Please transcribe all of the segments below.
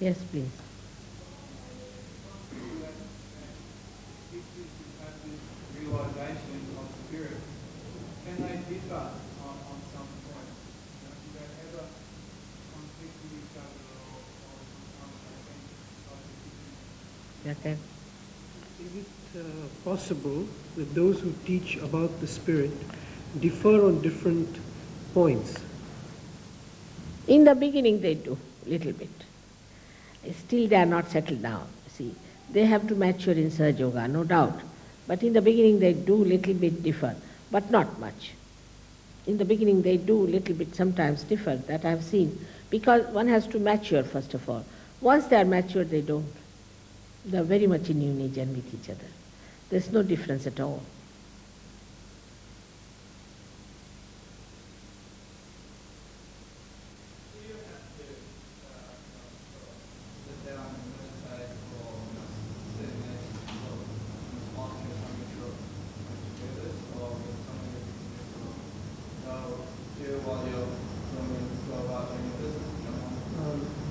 Yes, please. Realization of spirit, can they differ on some point? Do they ever conflict with each other or sometimes they can Okay. Is it possible that those who teach about the spirit differ on different points? In the beginning they do, little bit. Still they are not settled down. See, they have to mature in Sahaja Yoga, no doubt. But in the beginning they do little bit differ, but not much. In the beginning they do little bit sometimes differ, that I have seen, because one has to mature first of all. Once they are mature, they don't. They are very much in unison with each other. There's no difference at all.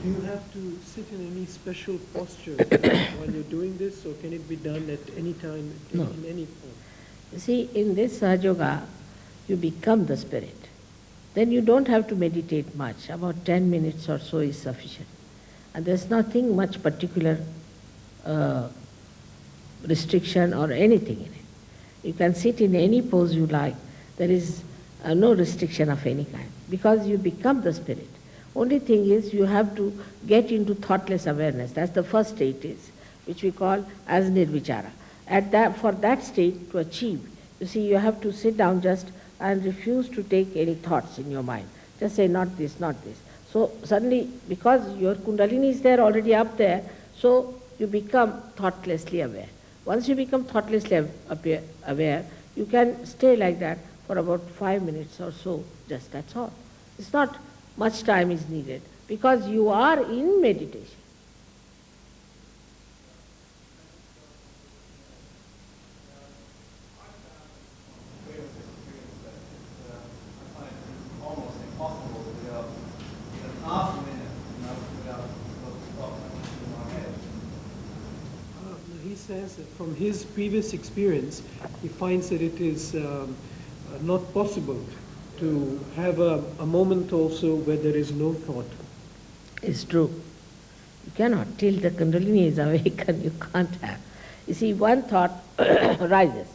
Do you have to sit in any special posture while you're doing this, or can it be done at any time, No. in any form? See, in this Sahaja Yoga, you become the spirit. Then you don't have to meditate much. About 10 minutes or so is sufficient. And there's nothing much particular restriction or anything in it. You can sit in any pose you like. There is no restriction of any kind, because you become the spirit. Only thing is you have to get into thoughtless awareness. That's the first state is, which we call as nirvichara. For that state to achieve, you see, you have to sit down just and refuse to take any thoughts in your mind. Just say, not this, not this. So suddenly, because your kundalini is there already up there, so you become thoughtlessly aware. Once you become thoughtlessly aware, you can stay like that for about 5 minutes or so, just that's all. It's not much time is needed, because you are in meditation. He says that from his previous experience, he finds that it is not possible to have a moment also where there is no thought. It's true. You cannot. Till the kundalini is awakened, you can't have. You see, one thought rises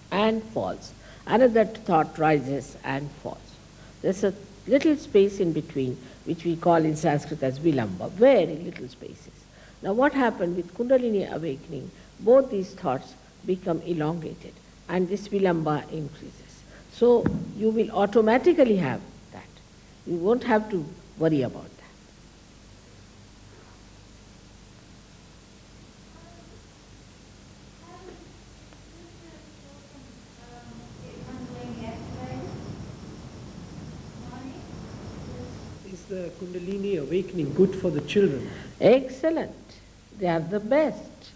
and falls. Another thought rises and falls. There's a little space in between, which we call in Sanskrit as vilamba, very little spaces. Now what happened with kundalini awakening, both these thoughts become elongated and this vilamba increases. So you will automatically have that. You won't have to worry about that. Is the Kundalini awakening good for the children? Excellent. They are the best.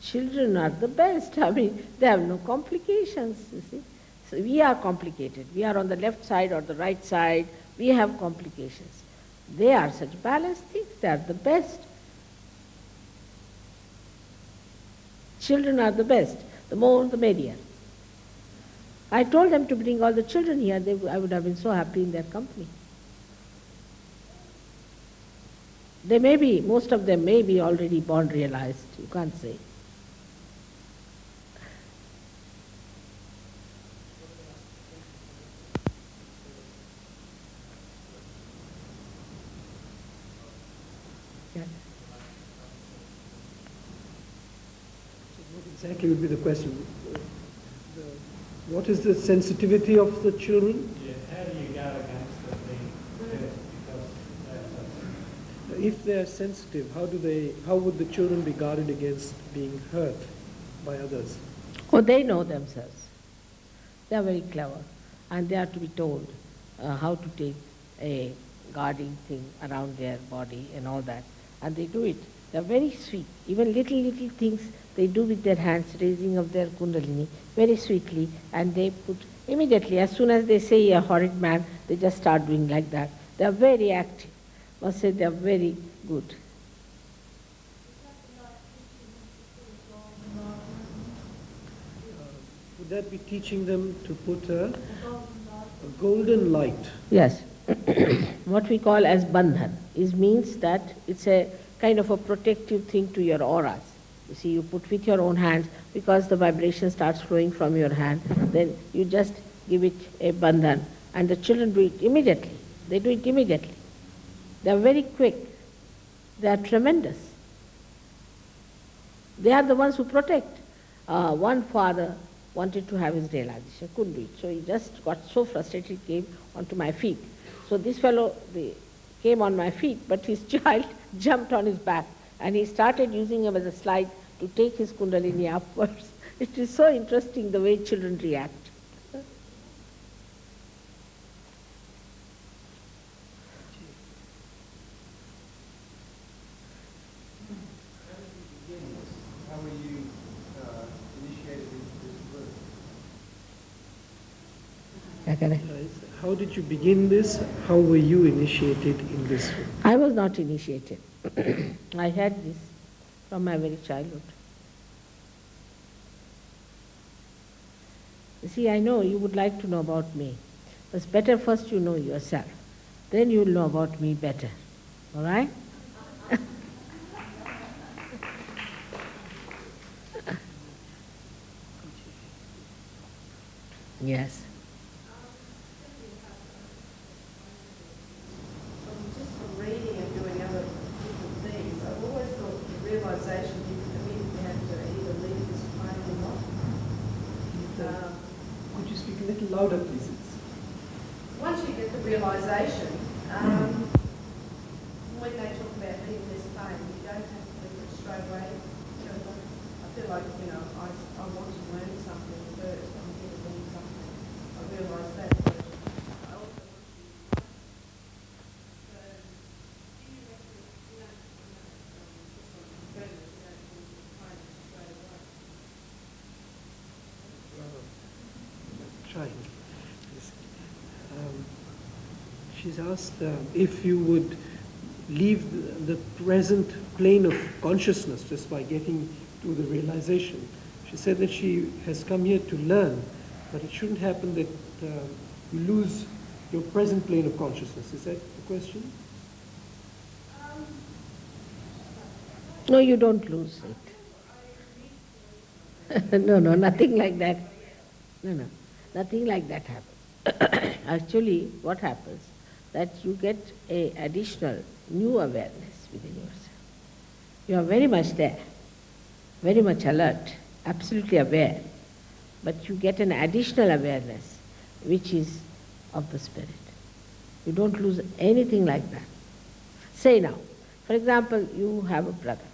Children are the best. I mean, they have no complications, you see. So we are complicated. We are on the left side or the right side. We have complications. They are such balanced things. They are the best. Children are the best. The more, the merrier. I told them to bring all the children here. I would have been so happy in their company. They may be, most of them may be already born realized. You can't say. Yeah. What exactly would be the question? What is the sensitivity of the children? Yeah, how do you go against it being hurt because they're so If they are sensitive, how would the children be guarded against being hurt by others? Oh, they know themselves. They are very clever, and they are to be told how to take a guarding thing around their body and all that, and they do it. They are very sweet. Even little things they do with their hands, raising of their kundalini very sweetly, and they put immediately, as soon as they say a horrid man, they just start doing like that. They are very active. Must say they are very good. that be teaching them to put a golden light? Yes. What we call as bandhan means that it's a kind of a protective thing to your auras. You see, you put with your own hands, because the vibration starts flowing from your hand, then you just give it a bandhan, and the children do it immediately. They do it immediately. They are very quick. They are tremendous. They are the ones who protect. One father wanted to have his realization, couldn't do it. So he just got so frustrated, he came onto my feet. So this fellow came on my feet, but his child jumped on his back, and he started using him as a slide to take his kundalini upwards. It is so interesting the way children react. How were you initiated into this work? How did you begin this? How were you initiated in this? I was not initiated. I had this from my very childhood. You see, I know you would like to know about me. It's better first you know yourself. Then you'll know about me better. All right? Yes. Just from reading and doing other different things, I've always thought the realisation didn't come in, you have to either leave this plane or not. Could you speak a little louder, please? Once you get the realisation, when they talk about leaving this plane, you don't have to leave it straight away. You know, I feel like, I want to learn something first. I'm here to learn something. I realise that. But I also want to be right. So, do you reckon, just on confirm that you don't leave this plane straight away? Trying. She's asked if you would leave the present plane of consciousness just by getting to the realization. She said that she has come here to learn, but it shouldn't happen that you lose your present plane of consciousness. Is that the question? No, you don't lose it. No, nothing like that. No, nothing like that happens. Actually, what happens, that you get a additional new awareness within yourself. You are very much there, very much alert, absolutely aware, but you get an additional awareness which is of the spirit. You don't lose anything like that. Say now, for example, you have a brother.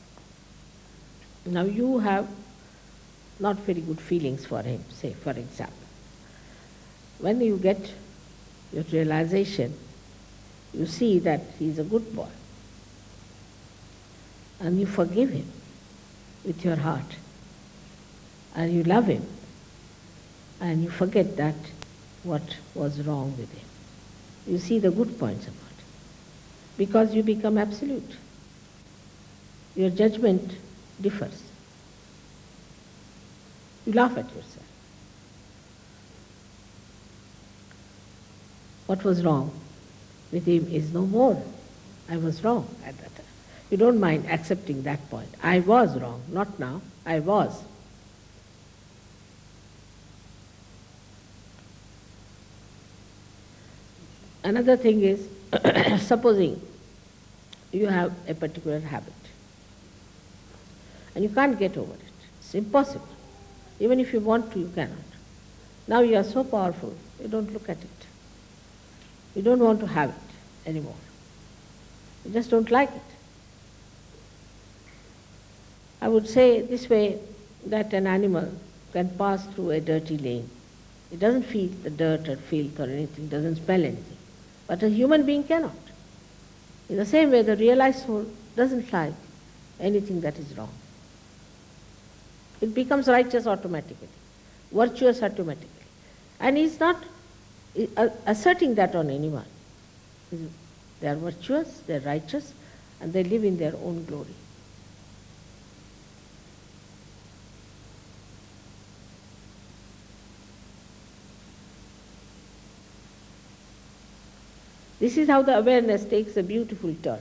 Now you have not very good feelings for him, say, for example. When you get your realization, you see that he is a good boy, and you forgive him with your heart, and you love him, and you forget that what was wrong with him. You see the good points about it, because you become absolute. Your judgment differs. You laugh at yourself. What was wrong with him is no more. I was wrong at that time. You don't mind accepting that point. I was wrong, not now. I was. Another thing is, supposing you have a particular habit and you can't get over it. It's impossible. Even if you want to, you cannot. Now you are so powerful, you don't look at it. You don't want to have it anymore. You just don't like it. I would say this way, that an animal can pass through a dirty lane. It doesn't feel the dirt or filth or anything, doesn't smell anything. But a human being cannot. In the same way, the realized soul doesn't like anything that is wrong. It becomes righteous automatically, virtuous automatically. And he's not asserting that on anyone. They are virtuous, they are righteous, and they live in their own glory. This is how the awareness takes a beautiful turn.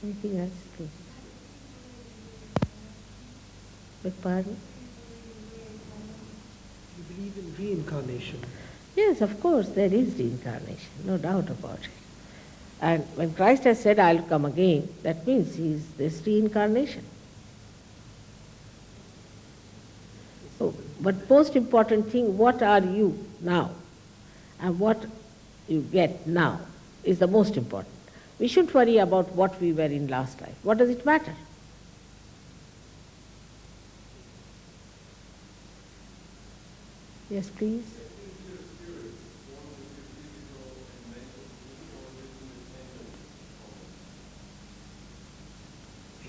Anything else, please? Beg pardon? You believe in reincarnation? Yes, of course, there is reincarnation, no doubt about it. And when Christ has said, I'll come again, that means he is this reincarnation. So, but most important thing, what are you now? And what you get now is the most important. We shouldn't worry about what we were in last life. What does it matter? Yes, please.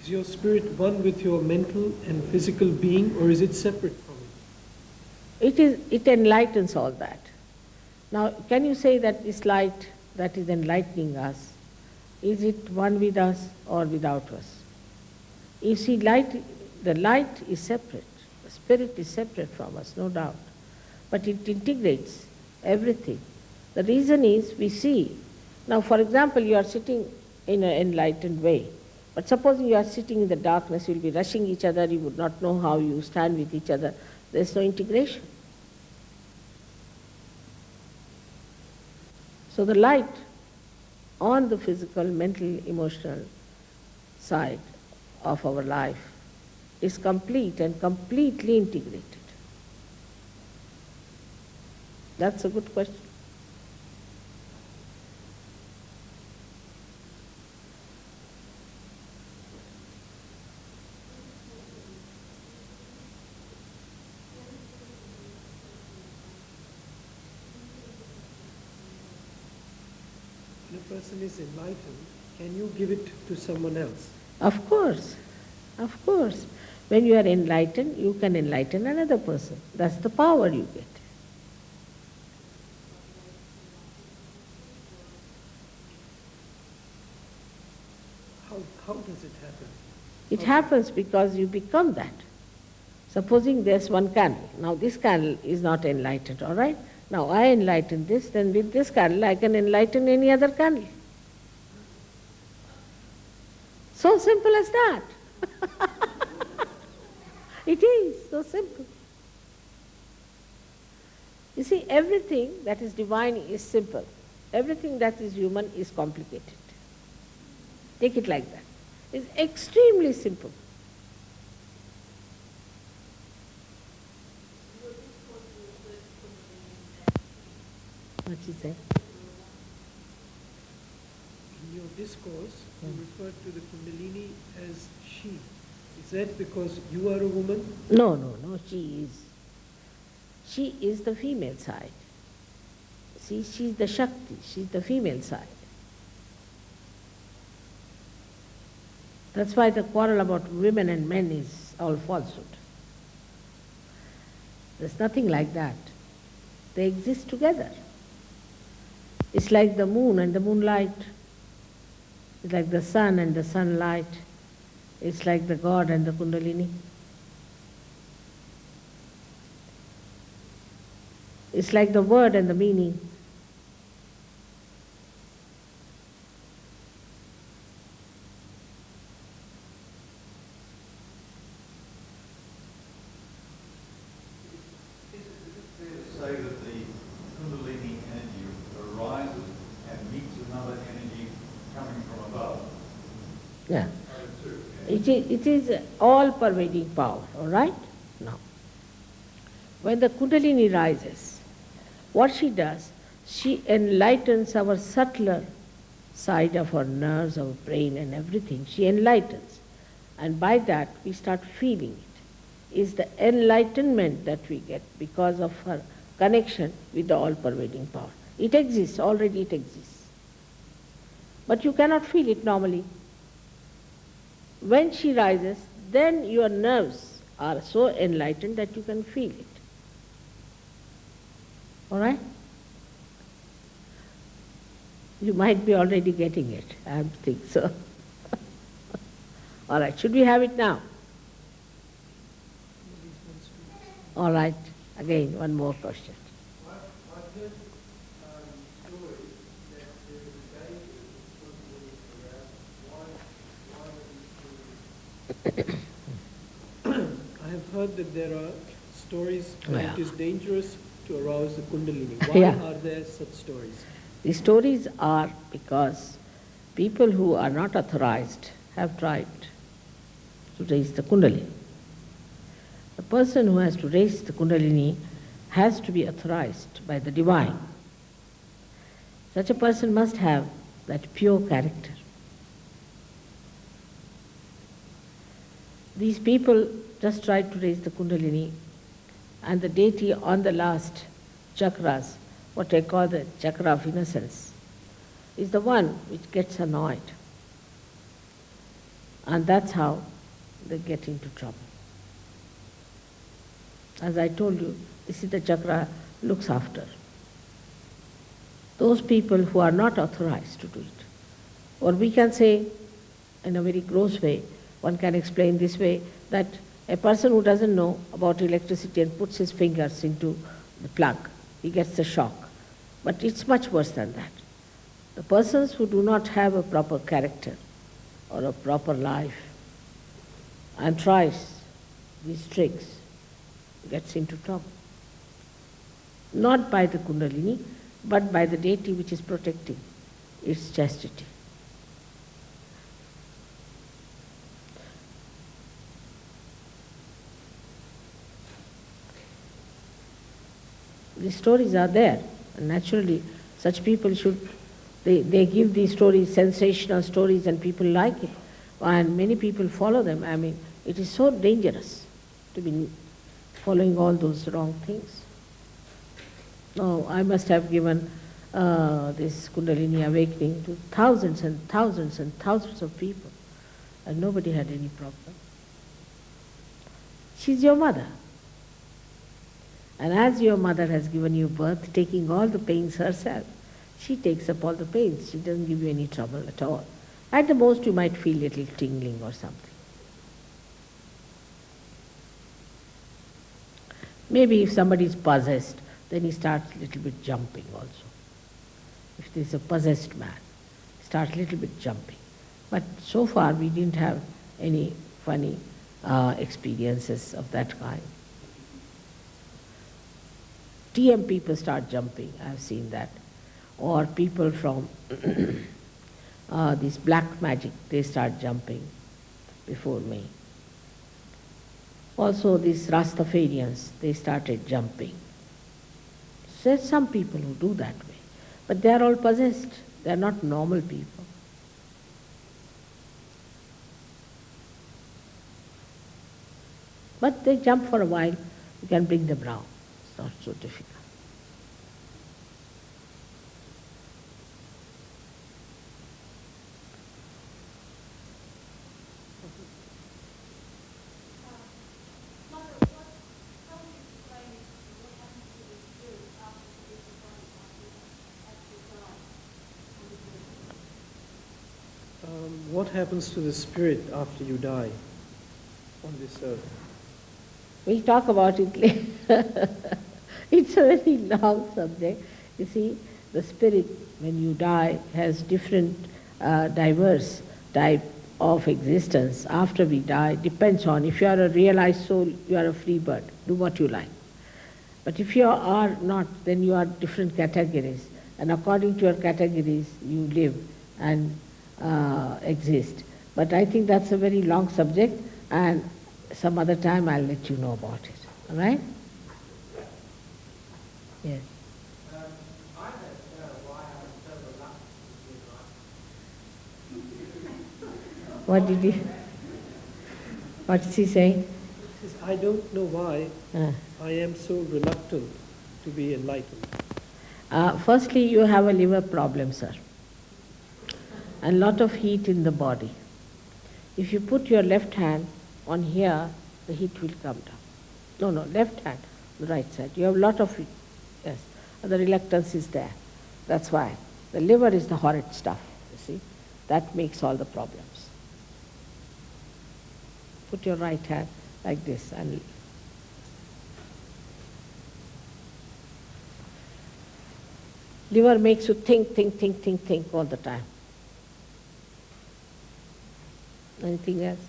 Is your spirit one with your mental and physical being, or is it separate from it? It enlightens all that. Now, can you say that this light that is enlightening us, is it one with us or without us? You see, the light is separate. The spirit is separate from us, no doubt. But it integrates everything. The reason is we see. Now, for example, you are sitting in an enlightened way. But supposing you are sitting in the darkness, you will be rushing each other, you would not know how you stand with each other. There is no integration. So the light on the physical, mental, emotional side of our life is complete and completely integrated. That's a good question. When a person is enlightened, can you give it to someone else? Of course, of course. When you are enlightened, you can enlighten another person. That's the power you get. How does it happen? It happens because you become that. Supposing there's one candle. Now this candle is not enlightened, all right? Now I enlighten this, then with this candle I can enlighten any other candle. So simple as that. It is so simple. You see, everything that is divine is simple. Everything that is human is complicated. Take it like that. It's extremely simple. What she said? In your discourse, you referred to the Kundalini as she. Is that because you are a woman? No, she is. She is the female side. See, she's the Shakti, she's the female side. That's why the quarrel about women and men is all falsehood. There's nothing like that. They exist together. It's like the moon and the moonlight. It's like the sun and the sunlight. It's like the God and the Kundalini. It's like the word and the meaning. Say that the Kundalini energy arises and meets another energy coming from above. Yeah. It is all-pervading power, all right? Now, when the Kundalini rises, what she does, she enlightens our subtler side of our nerves, our brain and everything. She enlightens. And by that, we start feeling it. It's the enlightenment that we get because of her connection with the all-pervading power. It exists, already it exists. But you cannot feel it normally. When she rises, then your nerves are so enlightened that you can feel it. All right? You might be already getting it. I think so. All right. Should we have it now? All right. Again, one more question. I've heard stories that there is danger in putting around. Why these stories? I have heard that there are stories that Yeah. it is dangerous to arouse the Kundalini. Why Yeah. are there such stories? The stories are because people who are not authorized have tried to raise the Kundalini. The person who has to raise the Kundalini has to be authorized by the divine. Such a person must have that pure character. These people just tried to raise the Kundalini, and the deity on the last chakras, what I call the chakra of innocence, is the one which gets annoyed. And that's how they get into trouble. As I told you, this is the chakra looks after. Those people who are not authorized to do it. Or we can say, in a very gross way, one can explain this way, that a person who doesn't know about electricity and puts his fingers into the plug, he gets a shock. But it's much worse than that. The persons who do not have a proper character or a proper life and tries these tricks gets into trouble. Not by the Kundalini, but by the deity which is protecting its chastity. These stories are there, and naturally such people should, they give these stories, sensational stories, and people like it, and many people follow them. I mean, it is so dangerous to be following all those wrong things. No, I must have given this Kundalini awakening to thousands and thousands and thousands of people, and nobody had any problem. She's your mother. And as your mother has given you birth, taking all the pains herself, she takes up all the pains. She doesn't give you any trouble at all. At the most, you might feel a little tingling or something. Maybe if somebody is possessed, then he starts a little bit jumping also. If there's a possessed man, he starts a little bit jumping. But so far, we didn't have any funny experiences of that kind. TM people start jumping, I've seen that. Or people from this black magic, they start jumping before me. Also these Rastafarians, they started jumping. So there's some people who do that way. But they are all possessed. They are not normal people. But they jump for a while, you can bring them round. It's not so difficult. What happens to the spirit after you die on this earth? We talk about it later. It's a very long subject. You see, the spirit, when you die, has different diverse type of existence after we die. Depends on, if you are a realized soul, you are a free bird. Do what you like. But if you are not, then you are different categories. And according to your categories, you live and exist. But I think that's a very long subject, and some other time I'll let you know about it. All right? Yes. I don't know why I'm so reluctant to be What is he saying? He says, I don't know why I am so reluctant to be enlightened. Firstly, you have a liver problem, sir, and lot of heat in the body. If you put your left hand on here, the heat will come down. No, left hand, the right side. You have a lot of heat. Yes, and the reluctance is there. That's why. The liver is the horrid stuff, you see. That makes all the problems. Put your right hand like this and Liver makes you think all the time. Anything else?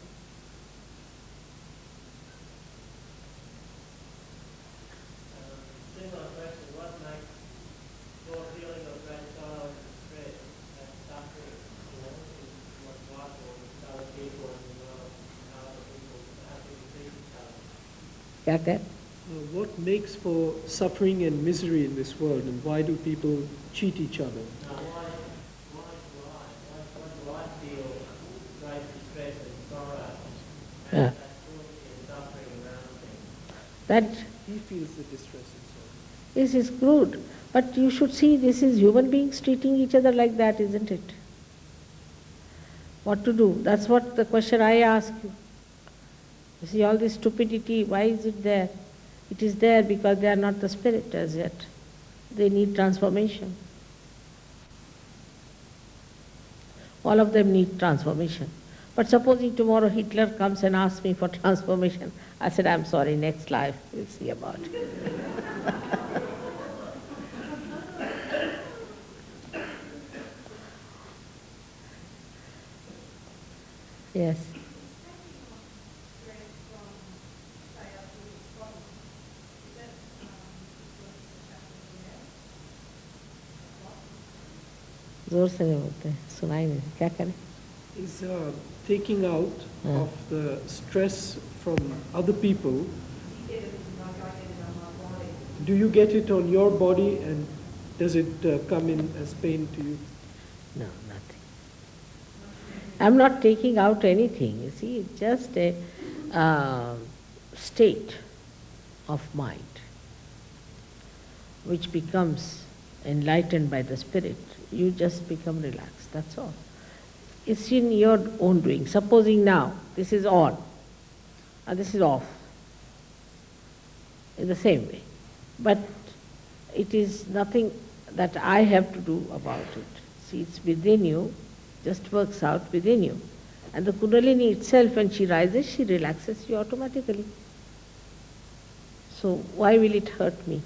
Similar question, what makes your feeling of great sorrow and distress and suffering, in one's life or with other people and in the world, and how other people, how people treat each other? क्या कह? What makes for suffering and misery in this world, and why do people cheat each other? Now, why do I feel great distress and sorrow and Yeah. that cruelty and suffering around me? That He feels the distress and sorrow. this is crude. But you should see this is human beings treating each other like that, isn't it? What to do? That's what the question I ask you. You see all this stupidity, why is it there? It is there because they are not the spirit as yet. They need transformation. All of them need transformation. But supposing tomorrow Hitler comes and asks me for transformation, I said, I'm sorry, next life, we'll see about it. Yes. जोर से नहीं बोलते, सुनाई नहीं, क्या करें? Is taking out Yeah. of the stress from other people. Do you get it on your body, and does it come in as pain to you? No, nothing. I'm not taking out anything, you see, it's just a state of mind which becomes enlightened by the spirit. You just become relaxed, that's all. It's in your own doing. Supposing now this is on and this is off in the same way. But it is nothing that I have to do about it. See, it's within you, just works out within you. And the Kundalini itself, when she rises, she relaxes you automatically. So why will it hurt me?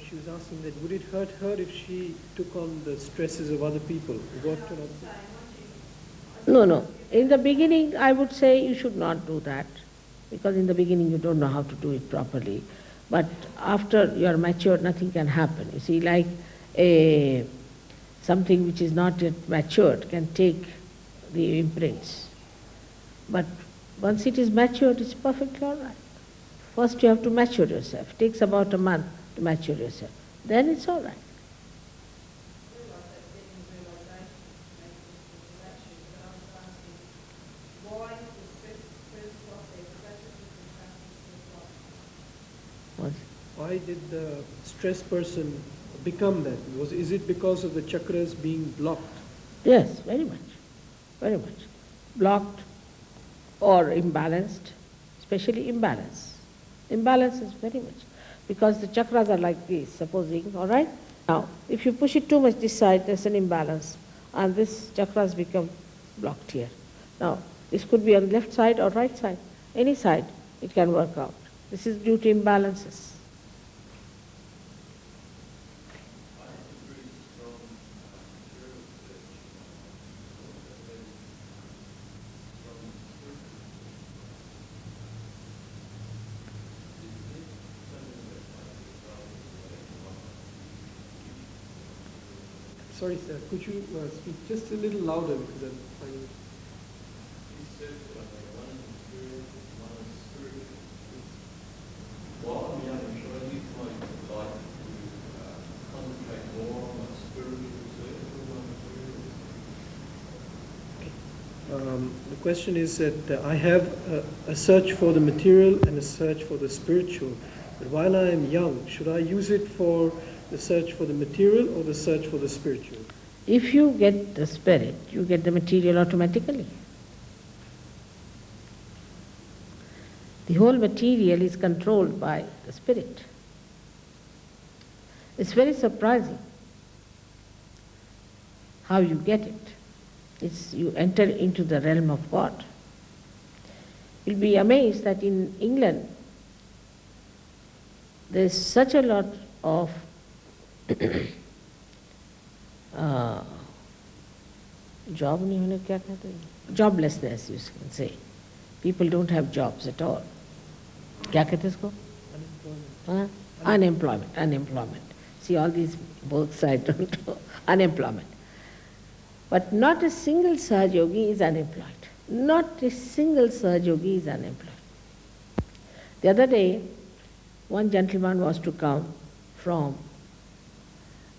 She was asking that would it hurt her if she took on the stresses of other people, worked on other people? No, no. In the beginning, I would say you should not do that, because in the beginning you don't know how to do it properly. But after you are matured, nothing can happen. You see, like something which is not yet matured can take the imprints. But once it is matured, it's perfectly all right. First you have to mature yourself. It takes about a month to mature yourself. Then it's all right. Why did the stress person become that? Is it because of the chakras being blocked? Yes, very much. Very much. Blocked or imbalanced, especially imbalance. Imbalance is very much. Because the chakras are like this, supposing, all right? Now, if you push it too much this side, there's an imbalance, and this chakras become blocked here. Now, this could be on left side or right side. Any side, it can work out. This is due to imbalances. Sorry, sir, could you speak just a little louder because I'm finding it. He said one is material, one is spiritual. While I'm young, should I use my life to concentrate more on my spiritual research or my material? The question is that I have a search for the material and a search for the spiritual. But while I am young, should I use it for the search for the material or the search for the spiritual? If you get the spirit, you get the material automatically. The whole material is controlled by the spirit. It's very surprising how you get it. You enter into the realm of God. You'll be amazed that in England, there's such a lot of job नहीं होने क्या कहते हैं? Joblessness, you can say. People don't have jobs at all. क्या कहते हैं इसको? Unemployment. See, all these books I don't know. Unemployment. But not a single Sahaja Yogi is unemployed. Not a single Sahaja Yogi is unemployed. The other day, one gentleman was to come from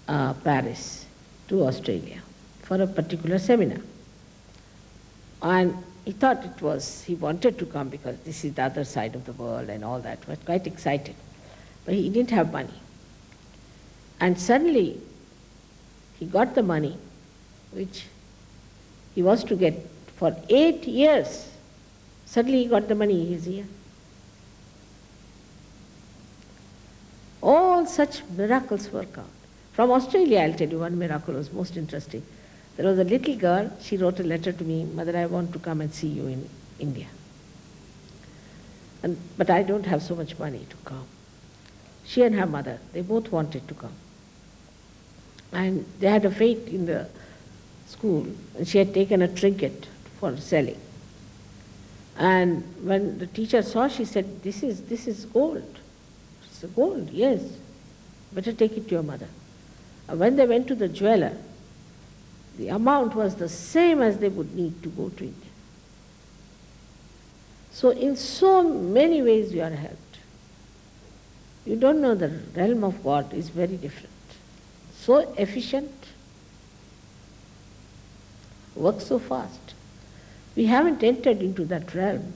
Paris to Australia for a particular seminar. And he thought he wanted to come because this is the other side of the world and all that. He was quite excited. But he didn't have money. And suddenly, he got the money, which he was to get for 8 years. Suddenly he got the money, he is here. All such miracles work out. From Australia, I'll tell you one miracle was most interesting. There was a little girl, she wrote a letter to me, Mother, I want to come and see you in India. But I don't have so much money to come. She and her mother, they both wanted to come. And they had a fete in the school, and she had taken a trinket for selling. And when the teacher saw, she said, this is gold. She said, gold, yes. Better take it to your mother. And when they went to the jeweler, the amount was the same as they would need to go to India. So in so many ways you are helped. You don't know, the realm of God is very different. So efficient, works so fast. We haven't entered into that realm.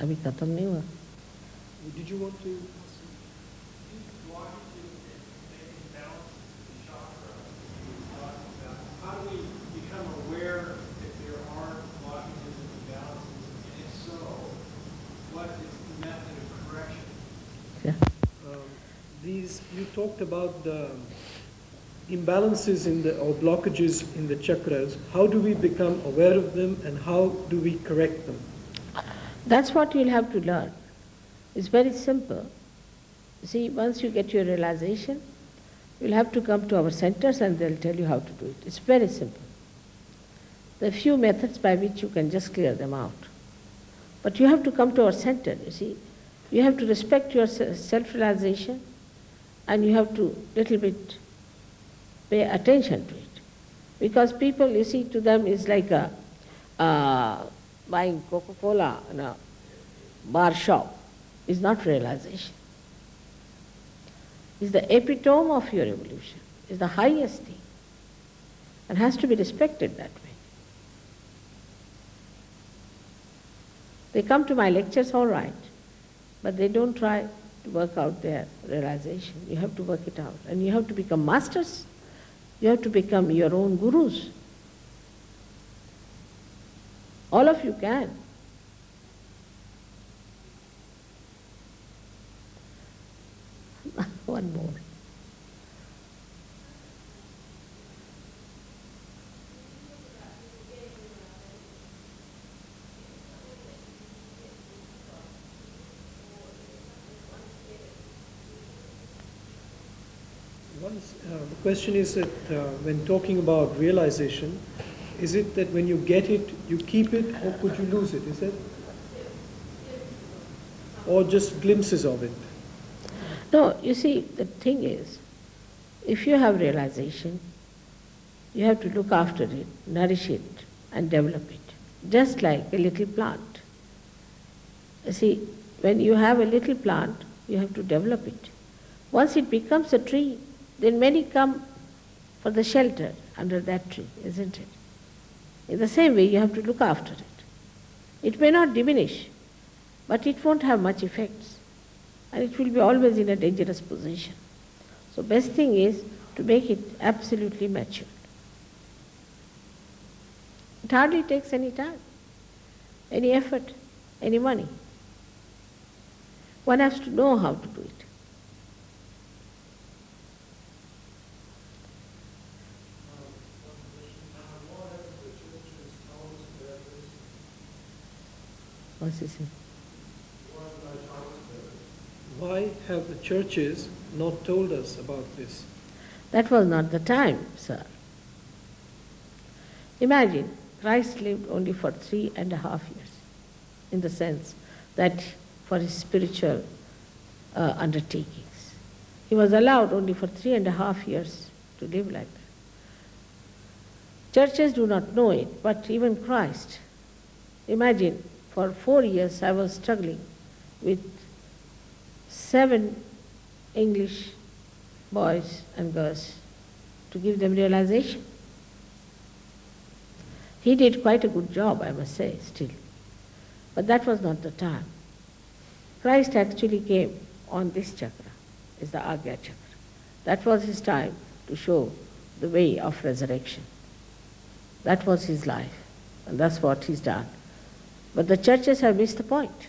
अभी खत्म नहीं हुआ. Did you want to? How do we become aware if there are blockages and imbalances, and if so, what is the method of correction? You talked about the imbalances or blockages in the chakras. How do we become aware of them, and how do we correct them? That's what you'll have to learn. It's very simple. See, once you get your realization, you'll have to come to our centers and they'll tell you how to do it. It's very simple. There are few methods by which you can just clear them out. But you have to come to our center, you see. You have to respect your self-realization, and you have to little bit pay attention to it. Because people, you see, to them is like buying Coca-Cola in a bar shop is not realization. It's the epitome of your evolution. It's the highest thing and has to be respected that way. They come to my lectures all right, but they don't try to work out their realization. You have to work it out, and you have to become masters. You have to become your own gurus. All of you can. One more. The question is that when talking about realization, is it that when you get it, you keep it, or could you lose it? Is it? Or just glimpses of it? No, you see, the thing is, if you have realization, you have to look after it, nourish it, and develop it, just like a little plant. You see, when you have a little plant, you have to develop it. Once it becomes a tree, then many come for the shelter under that tree, isn't it? In the same way, you have to look after it. It may not diminish, but it won't have much effects, and it will be always in a dangerous position. So best thing is to make it absolutely mature. It hardly takes any time, any effort, any money. One has to know how to do it. What's he saying? Why have the churches not told us about this? That was not the time, sir. Imagine, Christ lived only for 3.5 years, in the sense that for his spiritual undertakings. He was allowed only for 3.5 years to live like that. Churches do not know it, but even Christ. Imagine, for 4 years I was struggling with 7 English boys and girls to give them realization. He did quite a good job, I must say, still. But that was not the time. Christ actually came on this chakra, is the Agya chakra. That was his time to show the way of resurrection. That was his life, and that's what he's done. But the churches have missed the point.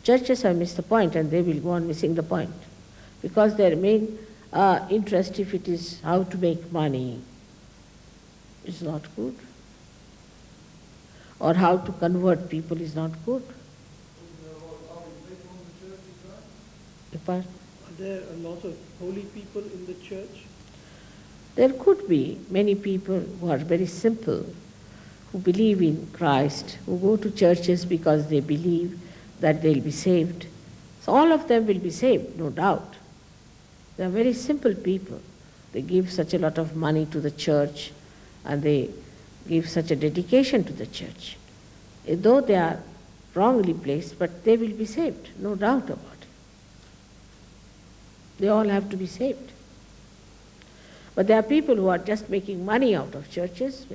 Churches have missed the point, and they will go on missing the point, because their main interest, if it is how to make money, is not good, or how to convert people is not good. Apart, Are there a lot of holy people in the church? there could be many people who are very simple, who believe in Christ, who go to churches because they believe that they'll be saved. So all of them will be saved, no doubt. They are very simple people. They give such a lot of money to the church, and they give such a dedication to the church. Though they are wrongly placed, but they will be saved, no doubt about it. They all have to be saved. But there are people who are just making money out of churches,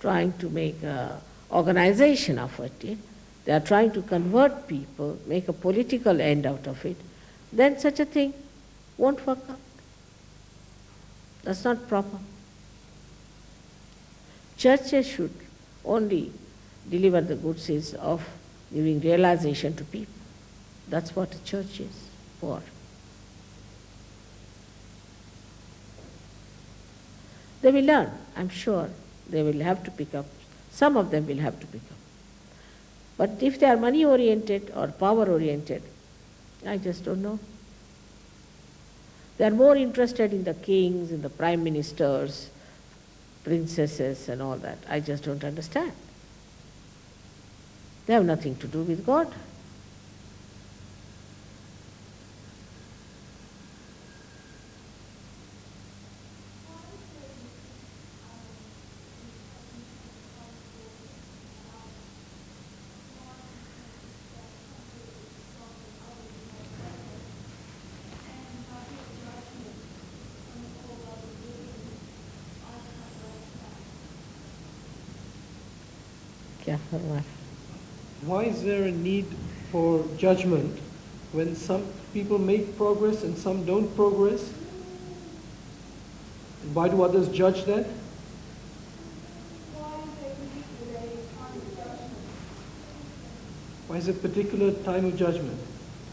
trying to make an organization of it. They are trying to convert people, make a political end out of it. Then such a thing won't work out. That's not proper. Churches should only deliver the good seeds of giving realization to people. That's what a church is for. They will learn, I'm sure. They will have to pick up. Some of them will have to pick up. But if they are money-oriented or power-oriented, I just don't know. They are more interested in the kings, in the prime ministers, princesses and all that. I just don't understand. They have nothing to do with God. क्या फरमाया? Why is there a need for judgment when some people make progress and some don't progress? And why do others judge that? Why is it a particular time of judgment?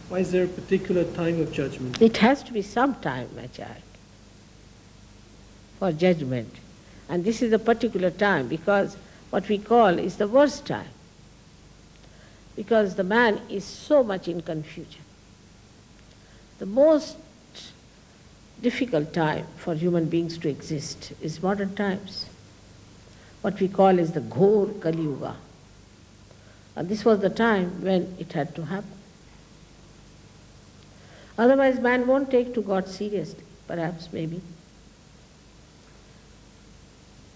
Why is there a particular time of judgment? It has to be some time, my child, for judgment. And this is a particular time, because what we call is the worst time. Because the man is so much in confusion. The most difficult time for human beings to exist is modern times. What we call is the Ghor Kali Yuga. And this was the time when it had to happen. Otherwise man won't take to God seriously, perhaps, maybe.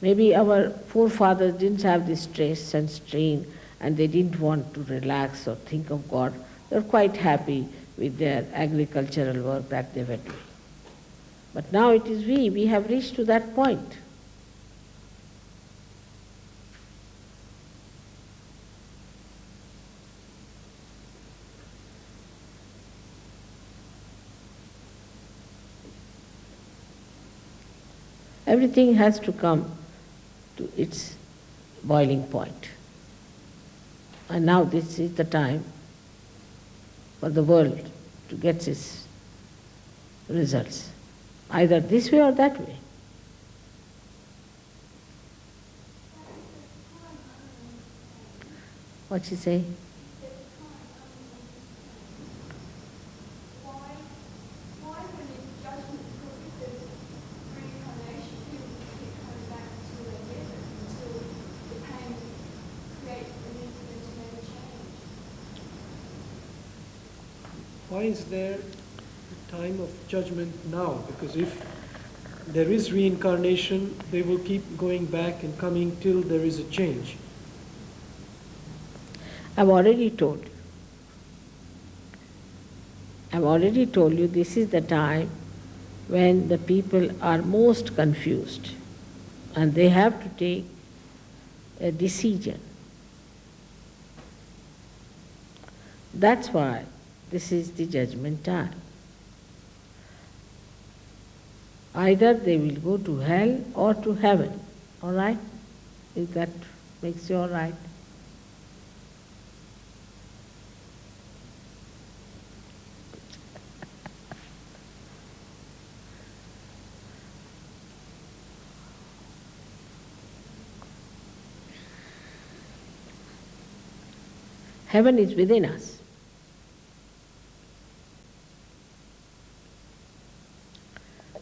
Maybe our forefathers didn't have this stress and strain, and they didn't want to relax or think of God. They were quite happy with their agricultural work that they were doing. But now it is we have reached to that point. Everything has to come to its boiling point. And now this is the time for the world to get its results, either this way or that way. What she say? Why when it's judgment, if there's reincarnation, people keep coming back until they get it, until the pain creates the need for them to never change? Why is there a time of judgment now? Because if there is reincarnation, they will keep going back and coming till there is a change. I've already told you. I've already told you this is the time when the people are most confused and they have to take a decision. That's why this is the judgment time. Either they will go to hell or to heaven. All right? If that makes you all right. Heaven is within us.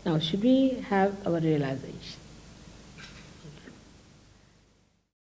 Now, should we have our realization?